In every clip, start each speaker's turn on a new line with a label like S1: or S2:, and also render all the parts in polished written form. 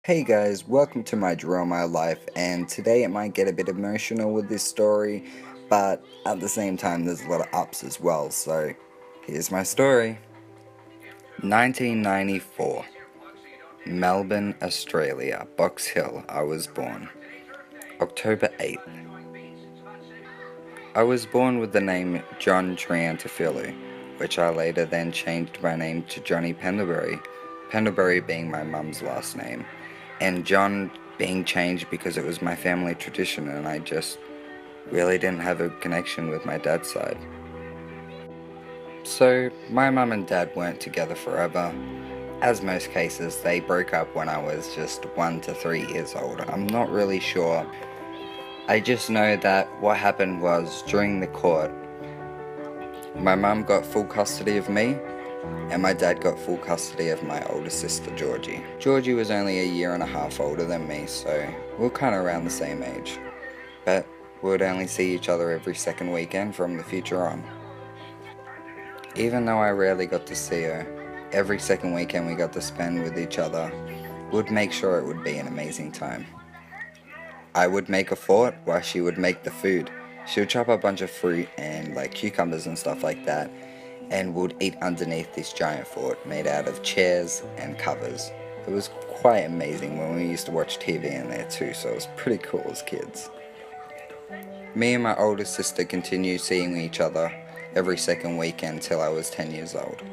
S1: Hey guys, welcome to my Draw My Life, and today it might get a bit emotional with this story, but at the same time there's a lot of ups as well, so here's my story. 1994, Melbourne, Australia, Box Hill, I was born. October 8th. I was born with the name Johnne Triantafilu, which I later then changed my name to Johnny Pendlebury, Pendlebury being my mum's last name, and John being changed because it was my family tradition and I just really didn't have a connection with my dad's side. So my mum and dad weren't together forever. As most cases, they broke up when I was just 1 to 3 years old. I'm not really sure. I just know that what happened was during the court, my mum got full custody of me and my dad got full custody of my older sister Georgie. Georgie was only a year and a half older than me, so we were kind of around the same age. But we would only see each other every second weekend from the future on. Even though I rarely got to see her, every second weekend we got to spend with each other, we would make sure it would be an amazing time. I would make a fort while she would make the food. She would chop a bunch of fruit and like cucumbers and stuff like that, and would eat underneath this giant fort made out of chairs and covers. It was quite amazing when we used to watch TV in there too, so it was pretty cool as kids. Me and my older sister continued seeing each other every second weekend till I was 10 years old.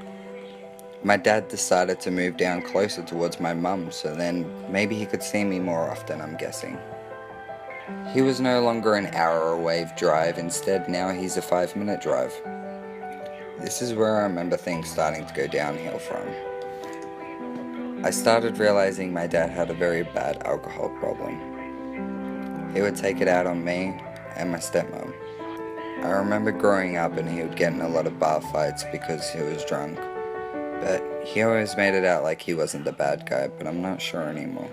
S1: My dad decided to move down closer towards my mum, so then maybe he could see me more often, I'm guessing. He was no longer an hour away drive, instead now he's a 5-minute drive. This is where I remember things starting to go downhill from. I started realizing my dad had a very bad alcohol problem. He would take it out on me and my stepmom. I remember growing up and he would get in a lot of bar fights because he was drunk, but he always made it out like he wasn't the bad guy, but I'm not sure anymore.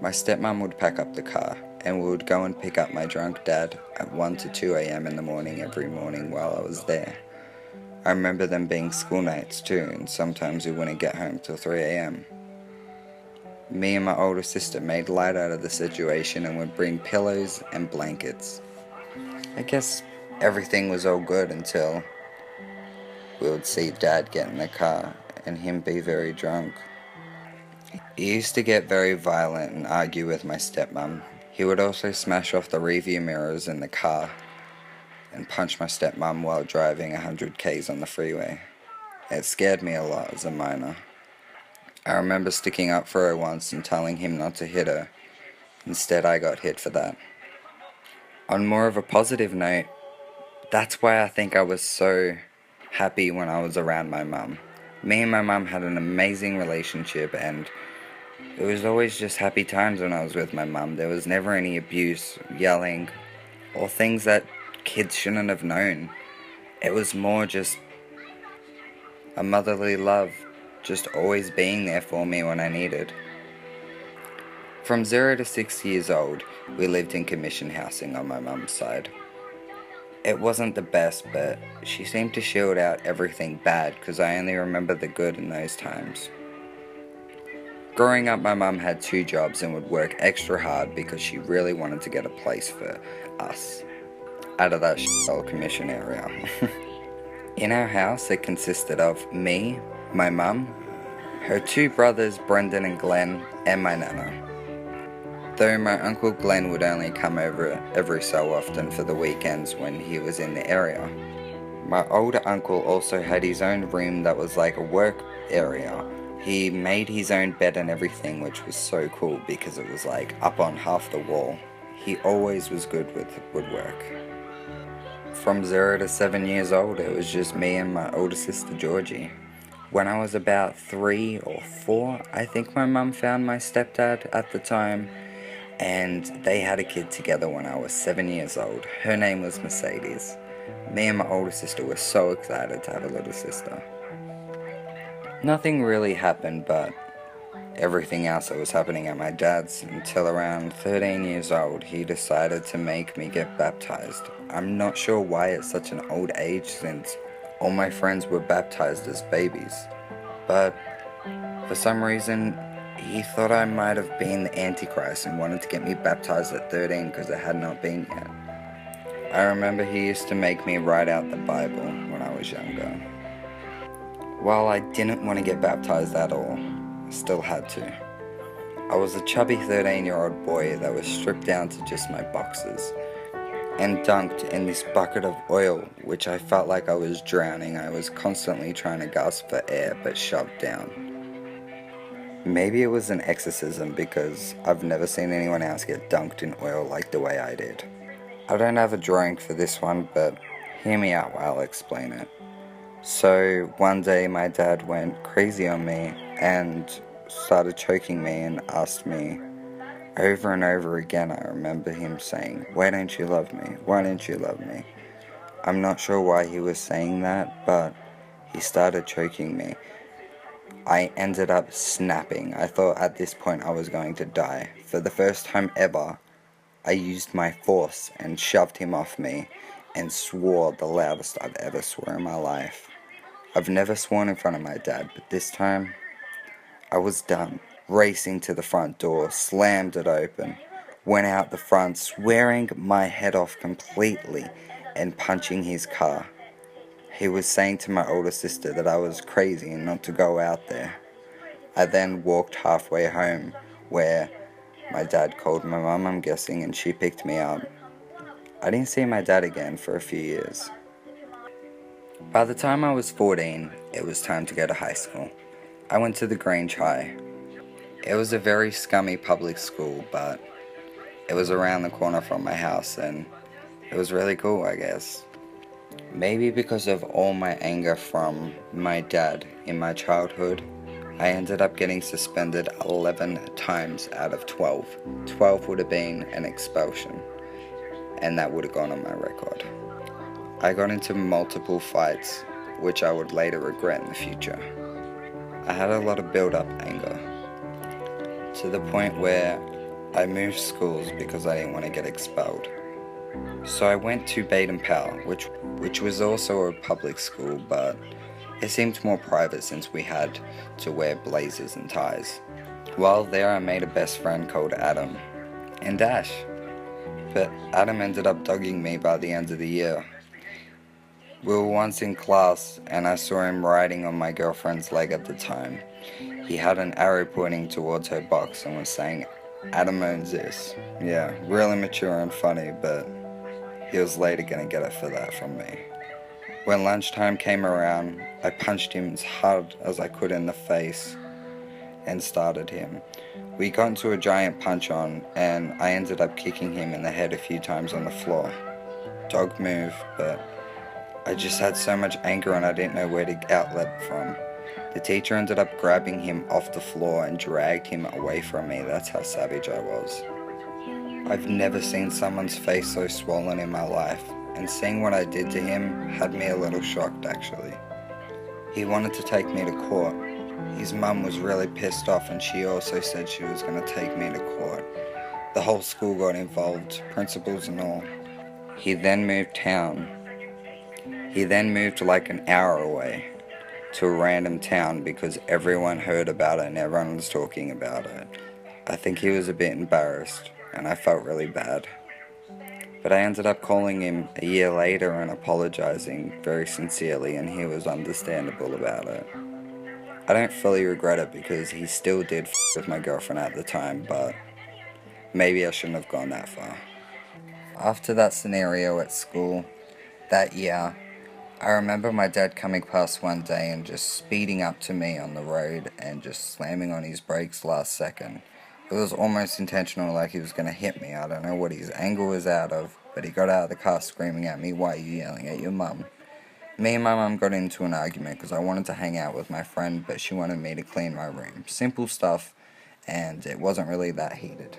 S1: My stepmom would pack up the car and we would go and pick up my drunk dad at 1 to 2 a.m. in the morning every morning while I was there. I remember them being school nights too, and sometimes we wouldn't get home till 3 a.m. Me and my older sister made light out of the situation and would bring pillows and blankets. I guess everything was all good until we would see Dad get in the car and him be very drunk. He used to get very violent and argue with my stepmom. He would also smash off the rearview mirrors in the car and punch my stepmom while driving 100 k's on the freeway. It scared me a lot as a minor. I remember sticking up for her once and telling him not to hit her. Instead, I got hit for that. On more of a positive note, that's why I think I was so happy when I was around my mum. Me and my mum had an amazing relationship, and it was always just happy times when I was with my mum. There was never any abuse, yelling, or things that kids shouldn't have known. It was more just a motherly love, just always being there for me when I needed. From 0 to 6 years old, we lived in commission housing on my mum's side. It wasn't the best, but she seemed to shield out everything bad because I only remember the good in those times. Growing up, my mum had 2 jobs and would work extra hard because she really wanted to get a place for us out of that shithole commission area. In our house, it consisted of me, my mum, her 2 brothers, Brendan and Glenn, and my nana. Though my uncle Glenn would only come over every so often for the weekends when he was in the area. My older uncle also had his own room that was like a work area. He made his own bed and everything, which was so cool because it was like up on half the wall. He always was good with woodwork. From 0 to 7 years old, it was just me and my older sister Georgie. When I was about 3 or 4, I think my mum found my stepdad at the time, and they had a kid together when I was 7 years old. Her name was Mercedes. Me and my older sister were so excited to have a little sister. Nothing really happened but everything else that was happening at my dad's until around 13 years old he decided to make me get baptized. I'm not sure why at such an old age since all my friends were baptized as babies, but for some reason He thought I might have been the Antichrist and wanted to get me baptized at 13 because I had not been yet. I remember he used to make me write out the Bible when I was younger. While I didn't want to get baptized at all, I still had to. I was a chubby 13-year-old boy that was stripped down to just my boxers and dunked in this bucket of oil, which I felt like I was drowning. I was constantly trying to gasp for air but shoved down. Maybe it was an exorcism because I've never seen anyone else get dunked in oil like the way I did. I don't have a drawing for this one, but hear me out while I explain it. So one day my dad went crazy on me and started choking me and asked me over and over again. I remember him saying, "Why don't you love me? Why don't you love me?" I'm not sure why he was saying that, but he started choking me. I ended up snapping. I thought at this point I was going to die. For the first time ever, I used my force and shoved him off me and swore the loudest I've ever sworn in my life. I've never sworn in front of my dad, but this time I was done. Racing to the front door, slammed it open, went out the front, swearing my head off completely and punching his car. He was saying to my older sister that I was crazy and not to go out there. I then walked halfway home where my dad called my mum, I'm guessing, and she picked me up. I didn't see my dad again for a few years. By the time I was 14, it was time to go to high school. I went to the Grange High. It was a very scummy public school, but it was around the corner from my house, and it was really cool, I guess. Maybe because of all my anger from my dad in my childhood, I ended up getting suspended 11 times out of 12. 12 would have been an expulsion, and that would have gone on my record. I got into multiple fights, which I would later regret in the future. I had a lot of build-up anger, to the point where I moved schools because I didn't want to get expelled. So I went to Baden Powell, which was also a public school, but it seemed more private since we had to wear blazers and ties. While there, I made a best friend called Adam and Ash, but Adam ended up dogging me by the end of the year. We were once in class and I saw him riding on my girlfriend's leg at the time. He had an arrow pointing towards her box and was saying, "Adam owns this." Yeah, really mature and funny, but he was later gonna get it for that from me. When lunchtime came around, I punched him as hard as I could in the face and started him. We got into a giant punch-on and I ended up kicking him in the head a few times on the floor. Dog move, but I just had so much anger and I didn't know where to outlet from. The teacher ended up grabbing him off the floor and dragged him away from me. That's how savage I was. I've never seen someone's face so swollen in my life, and seeing what I did to him had me a little shocked actually. He wanted to take me to court. His mum was really pissed off and she also said she was going to take me to court. The whole school got involved, principals and all. He then moved town. He then moved like an hour away to a random town because everyone heard about it and everyone was talking about it. I think he was a bit embarrassed and I felt really bad. But I ended up calling him a year later and apologizing very sincerely, and he was understandable about it. I don't fully regret it because he still did with my girlfriend at the time, but maybe I shouldn't have gone that far. After that scenario at school, that year, I remember my dad coming past one day and just speeding up to me on the road and just slamming on his brakes last second. It was almost intentional, like he was going to hit me. I don't know what his anger was out of, but he got out of the car screaming at me, "Why are you yelling at your mum?" Me and my mum got into an argument because I wanted to hang out with my friend, but she wanted me to clean my room. Simple stuff, and it wasn't really that heated.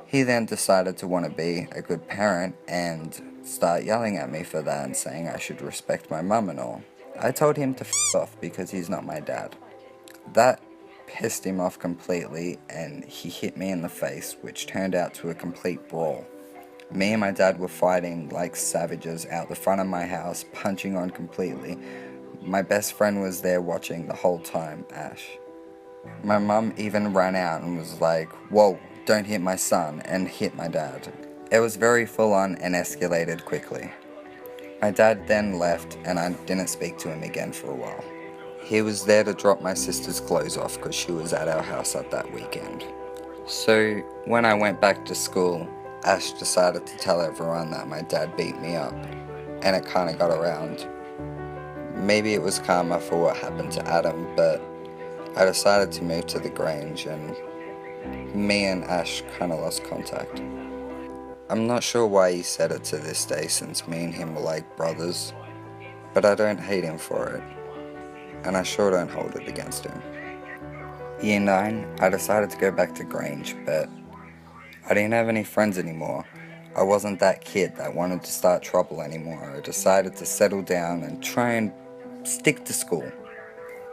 S1: He then decided to want to be a good parent and start yelling at me for that and saying I should respect my mum and all. I told him to off because he's not my dad. That pissed him off completely and he hit me in the face, which turned out to a complete brawl. Me and my dad were fighting like savages out the front of my house, punching on completely. My best friend was there watching the whole time, Ash. My mum even ran out and was like, "Whoa, don't hit my son," and hit my dad. It was very full on and escalated quickly. My dad then left and I didn't speak to him again for a while. He was there to drop my sister's clothes off because she was at our house at that weekend. So when I went back to school, Ash decided to tell everyone that my dad beat me up, and it kind of got around. Maybe it was karma for what happened to Adam, but I decided to move to the Grange and me and Ash kind of lost contact. I'm not sure why he said it to this day since me and him were like brothers, but I don't hate him for it, and I sure don't hold it against him. Year 9, I decided to go back to Grange, but I didn't have any friends anymore. I wasn't that kid that wanted to start trouble anymore. I decided to settle down and try and stick to school.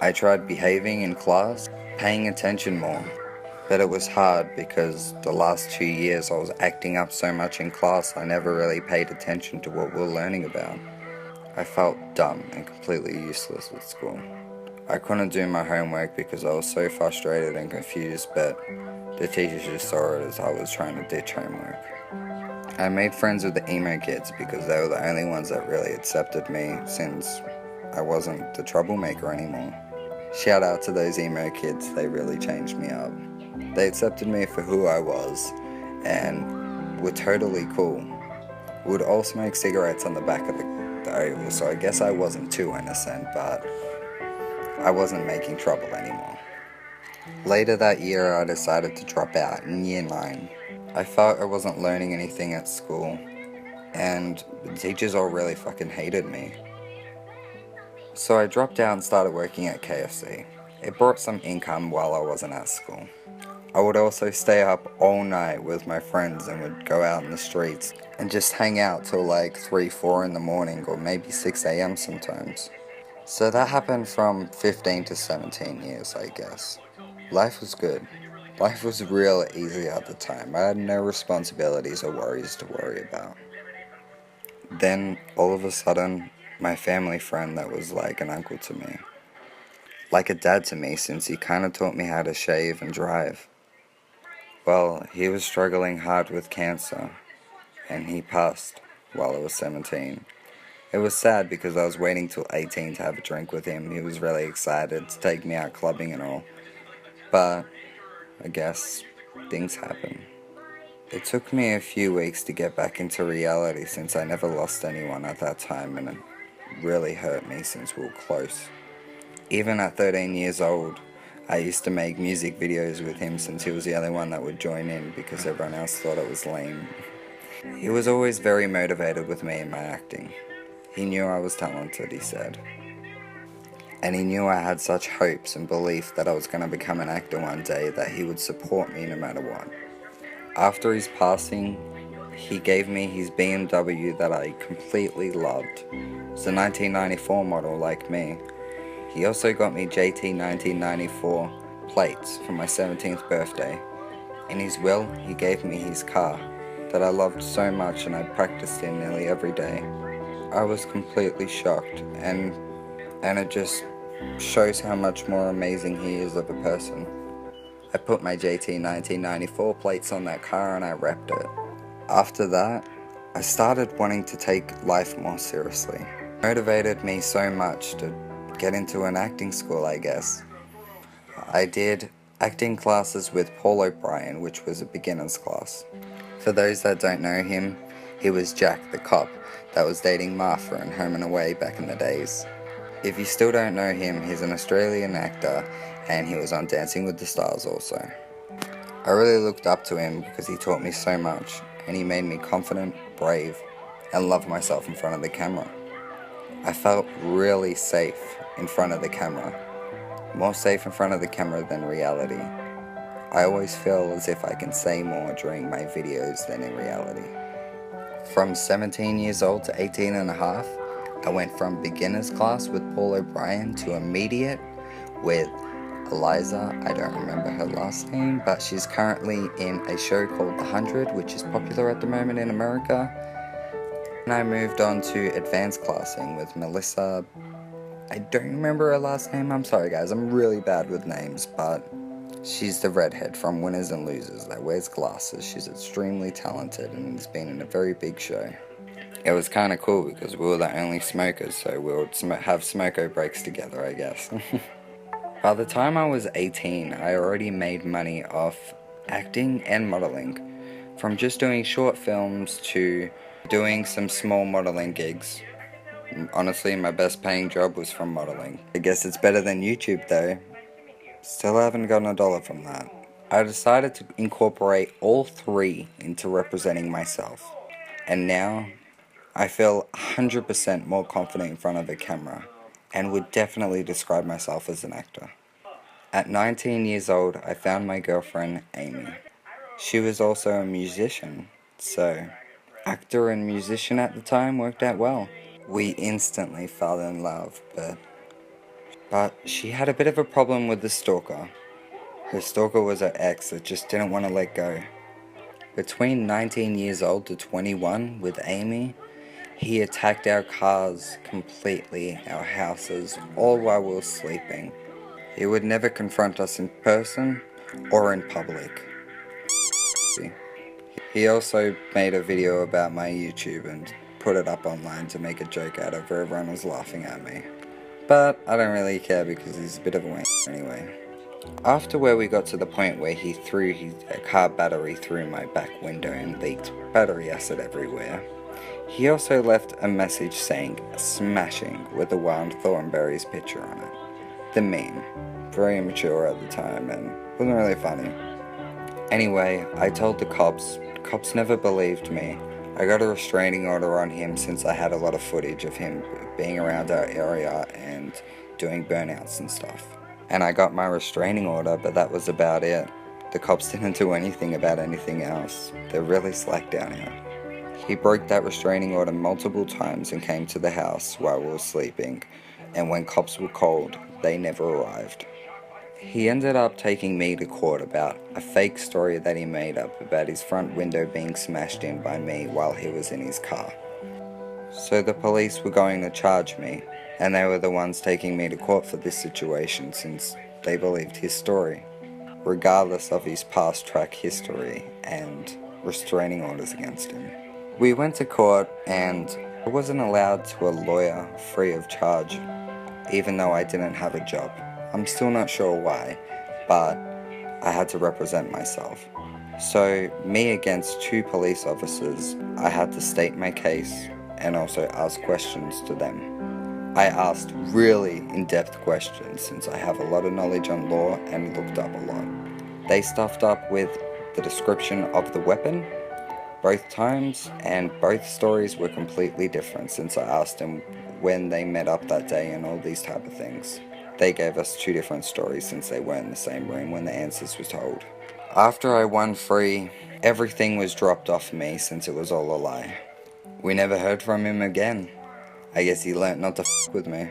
S1: I tried behaving in class, paying attention more, but it was hard because the last 2 years I was acting up so much in class I never really paid attention to what we were learning about. I felt dumb and completely useless at school. I couldn't do my homework because I was so frustrated and confused, but the teachers just saw it as I was trying to ditch homework. I made friends with the emo kids because they were the only ones that really accepted me since I wasn't the troublemaker anymore. Shout out to those emo kids, they really changed me up. They accepted me for who I was and were totally cool. We would all smoke cigarettes on the back of the oval, so I guess I wasn't too innocent, but I wasn't making trouble anymore. Later that year I decided to drop out in year 9. I felt I wasn't learning anything at school, and the teachers all really fucking hated me. So I dropped out and started working at KFC. It brought some income while I wasn't at school. I would also stay up all night with my friends and would go out in the streets and just hang out till like 3, 4 in the morning or maybe 6 a.m. sometimes. So that happened from 15 to 17 years, I guess. Life was good. Life was real easy at the time. I had no responsibilities or worries to worry about. Then, all of a sudden, my family friend that was like an uncle to me, like a dad to me since he kind of taught me how to shave and drive. Well, he was struggling hard with cancer, and he passed while I was 17. It was sad because I was waiting till 18 to have a drink with him. He was really excited to take me out clubbing and all, but I guess things happen. It took me a few weeks to get back into reality since I never lost anyone at that time, and it really hurt me since we were close. Even at 13 years old, I used to make music videos with him since he was the only one that would join in because everyone else thought it was lame. He was always very motivated with me in my acting. He knew I was talented, he said. And he knew I had such hopes and belief that I was going to become an actor one day that he would support me no matter what. After his passing, he gave me his BMW that I completely loved. It's a 1994 model like me. He also got me JT 1994 plates for my 17th birthday. In his will, he gave me his car that I loved so much and I practiced in nearly every day. I was completely shocked, and it just shows how much more amazing he is of a person. I put my JT 1994 plates on that car and I repped it. After that, I started wanting to take life more seriously. It motivated me so much to get into an acting school, I guess. I did acting classes with Paul O'Brien, which was a beginner's class. For those that don't know him, he was Jack the cop that was dating Martha in Home and Away back in the days. If you still don't know him, he's an Australian actor and he was on Dancing with the Stars also. I really looked up to him because he taught me so much and he made me confident, brave, and love myself in front of the camera. I felt really safe in front of the camera, more safe in front of the camera than reality. I always feel as if I can say more during my videos than in reality. From 17 years old to 18 and a half, I went from beginner's class with Paul O'Brien to immediate with Eliza. I don't remember her last name, but she's currently in a show called The 100, which is popular at the moment in America. And I moved on to advanced classing with Melissa, I don't remember her last name. I'm sorry guys, I'm really bad with names, but she's the redhead from Winners and Losers that wears glasses. She's extremely talented and has been in a very big show. It was kind of cool because we were the only smokers, so we would have smoko breaks together, I guess. By the time I was 18, I already made money off acting and modeling. From just doing short films to doing some small modeling gigs. Honestly, my best paying job was from modeling. I guess it's better than YouTube though. Still haven't gotten $1 from that. I decided to incorporate all three into representing myself. And now, I feel 100% more confident in front of a camera and would definitely describe myself as an actor. At 19 years old, I found my girlfriend, Amy. She was also a musician, so actor and musician at the time worked out well. We instantly fell in love, but she had a bit of a problem with the stalker. Her stalker was her ex that just didn't want to let go. Between 19 years old to 21 with Amy, he attacked our cars completely, our houses, all while we were sleeping. He would never confront us in person or in public. He also made a video about my YouTube and put it up online to make a joke out of it. Everyone was laughing at me. But I don't really care because he's a bit of a wank anyway. After where we got to the point where he threw his car battery through my back window and leaked battery acid everywhere, he also left a message saying smashing with the wild thornberries picture on it. The meme. Very immature at the time and wasn't really funny. Anyway, I told the cops. Cops never believed me. I got a restraining order on him since I had a lot of footage of him being around our area and doing burnouts and stuff. And I got my restraining order, but that was about it. The cops didn't do anything about anything else. They're really slack down here. He broke that restraining order multiple times and came to the house while we were sleeping, and when cops were called, they never arrived. He ended up taking me to court about a fake story that he made up about his front window being smashed in by me while he was in his car. So the police were going to charge me, and they were the ones taking me to court for this situation since they believed his story, regardless of his past track history and restraining orders against him. We went to court and I wasn't allowed to a lawyer free of charge, even though I didn't have a job. I'm still not sure why, but I had to represent myself. So, me against two police officers, I had to state my case and also ask questions to them. I asked really in-depth questions since I have a lot of knowledge on law and looked up a lot. They stuffed up with the description of the weapon both times, and both stories were completely different since I asked them when they met up that day and all these type of things. They gave us two different stories since they weren't in the same room when the answers were told. After I won free, everything was dropped off me since it was all a lie. We never heard from him again. I guess he learnt not to f with me.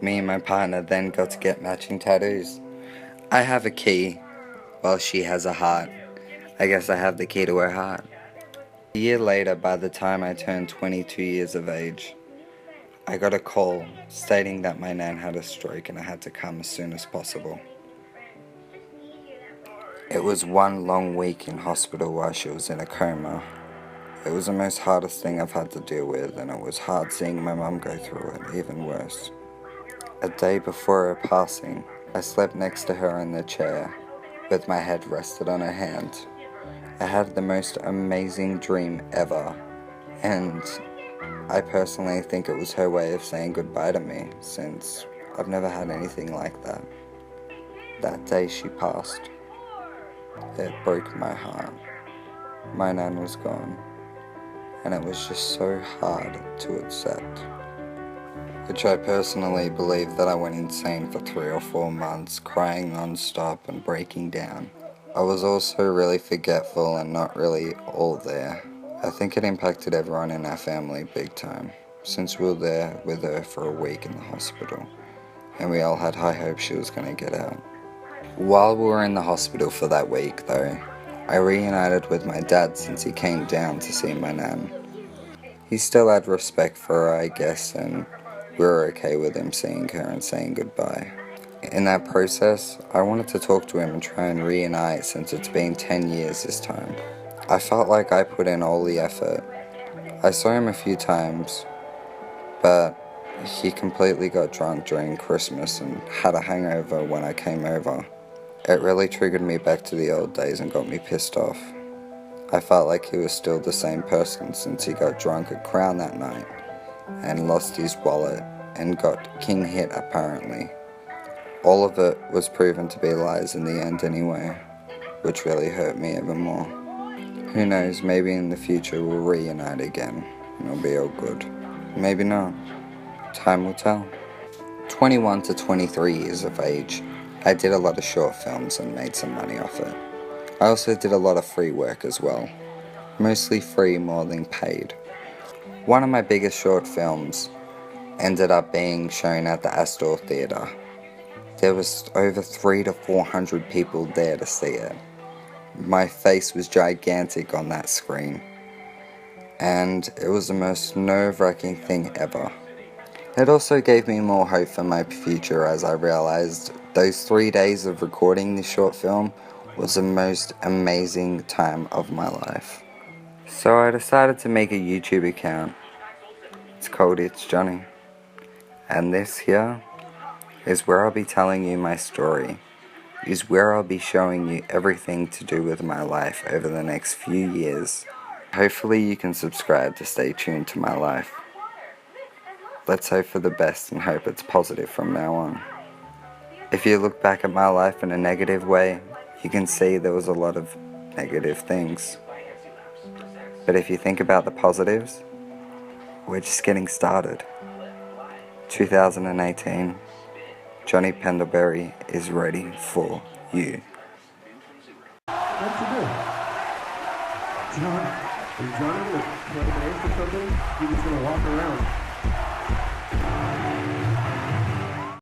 S1: Me and my partner then got to get matching tattoos. I have a key, while she has a heart. I guess I have the key to her heart. A year later, by the time I turned 22 years of age, I got a call stating that my nan had a stroke and I had to come as soon as possible. It was one long week in hospital while she was in a coma. It was the most hardest thing I've had to deal with, and it was hard seeing my mum go through it, even worse. A day before her passing, I slept next to her in the chair, with my head rested on her hand. I had the most amazing dream ever, and I personally think it was her way of saying goodbye to me, since I've never had anything like that. That day she passed. It broke my heart. My nan was gone, and it was just so hard to accept. Which I personally believe that I went insane for 3 or 4 months, crying non-stop and breaking down. I was also really forgetful and not really all there. I think it impacted everyone in our family big time, since we were there with her for a week in the hospital, and we all had high hopes she was going to get out. While we were in the hospital for that week though, I reunited with my dad since he came down to see my nan. He still had respect for her, I guess, and we were okay with him seeing her and saying goodbye. In that process, I wanted to talk to him and try and reunite since it's been 10 years this time. I felt like I put in all the effort. I saw him a few times, but he completely got drunk during Christmas and had a hangover when I came over. It really triggered me back to the old days and got me pissed off. I felt like he was still the same person since he got drunk at Crown that night and lost his wallet and got king hit apparently. All of it was proven to be lies in the end anyway, which really hurt me even more. Who knows, maybe in the future we'll reunite again and it'll be all good. Maybe not. Time will tell. 21 to 23 years of age, I did a lot of short films and made some money off it. I also did a lot of free work as well. Mostly free more than paid. One of my biggest short films ended up being shown at the Astor Theatre. There was over 300 to 400 people there to see it. My face was gigantic on that screen, and it was the most nerve-wracking thing ever. It also gave me more hope for my future as I realized those 3 days of recording this short film was the most amazing time of my life. So I decided to make a YouTube account. It's called ItsJohnne, and this here is where I'll be telling you my story, is where I'll be showing you everything to do with my life over the next few years. Hopefully you can subscribe to stay tuned to my life. Let's hope for the best and hope it's positive from now on. If you look back at my life in a negative way, you can see there was a lot of negative things. But if you think about the positives, we're just getting started. 2018, Johnne Pendlebury is ready for you.
S2: What's you do? Johnne, is Johnne with play bass or something? You're just gonna walk around.